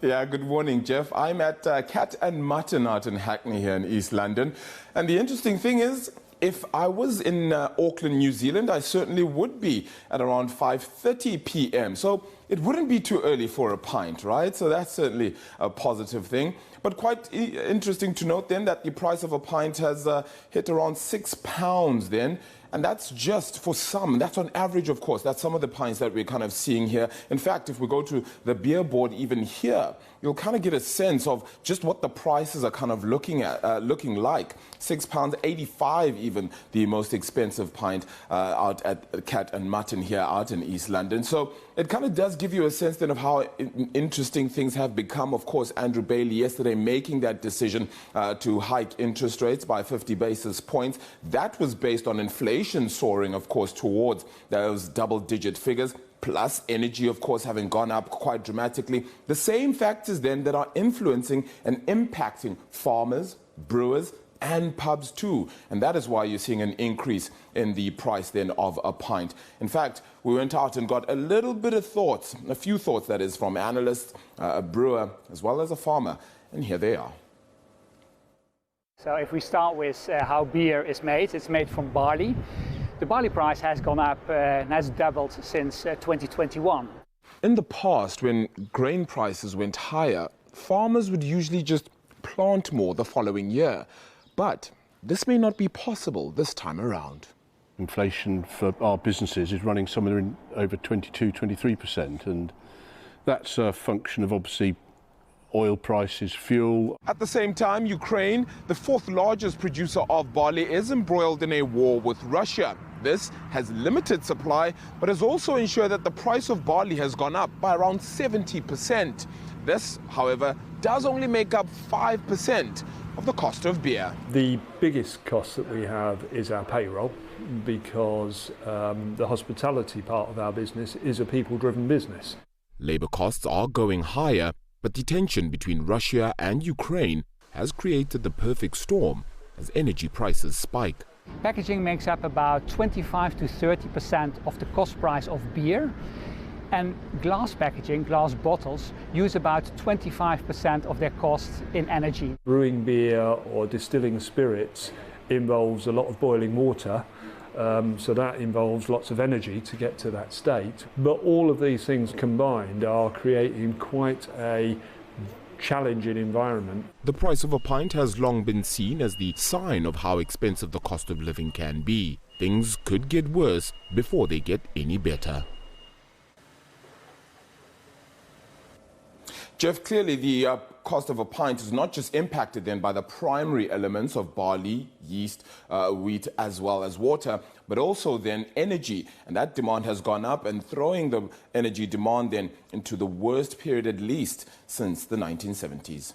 Yeah, good morning, Jeff. I'm at Cat and Mutton out in Hackney here in East London. And the interesting thing is, if I was in Auckland, New Zealand, I certainly would be at around 5:30 p.m. So it wouldn't be too early for a pint, right? So that's certainly a positive thing. But quite interesting to note then that the price of a pint has hit around £6 then. And that's just for some. That's on average, of course. That's some of the pints that we're kind of seeing here. In fact, if we go to the beer board even here, you'll kind of get a sense of just what the prices are kind of looking like. £6.85 even, the most expensive pint out at Cat and Mutton here out in East London. So it kind of does give you a sense then of how interesting things have become. Of course, Andrew Bailey yesterday making that decision to hike interest rates by 50 basis points. That was based on inflation soaring, of course, towards those double-digit figures, plus energy, of course, having gone up quite dramatically. The same factors then that are influencing and impacting farmers, brewers, and pubs too. And that is why you're seeing an increase in the price then of a pint. In fact, we went out and got a little bit of thoughts, a few thoughts that is, from analysts, a brewer, as well as a farmer. And here they are. So if we start with how beer is made, it's made from barley. The barley price has gone up and has doubled since 2021. In the past, when grain prices went higher, farmers would usually just plant more the following year. But this may not be possible this time around. Inflation for our businesses is running somewhere in over 22-23%, and that's a function of obviously oil prices, fuel. At the same time, Ukraine, the fourth largest producer of barley, is embroiled in a war with Russia. This has limited supply, but has also ensured that the price of barley has gone up by around 70%. This, however, does only make up 5% of the cost of beer. The biggest cost that we have is our payroll, because the hospitality part of our business is a people-driven business. Labour costs are going higher, but the tension between Russia and Ukraine has created the perfect storm as energy prices spike. Packaging makes up about 25 to 30% of the cost price of beer. And glass packaging, glass bottles, use about 25% of their costs in energy. Brewing beer or distilling spirits involves a lot of boiling water, so that involves lots of energy to get to that state. But all of these things combined are creating quite a challenging environment. The price of a pint has long been seen as the sign of how expensive the cost of living can be. Things could get worse before they get any better. Jeff, clearly the cost of a pint is not just impacted then by the primary elements of barley, yeast, wheat, as well as water, but also then energy. And that demand has gone up and throwing the energy demand then into the worst period at least since the 1970s.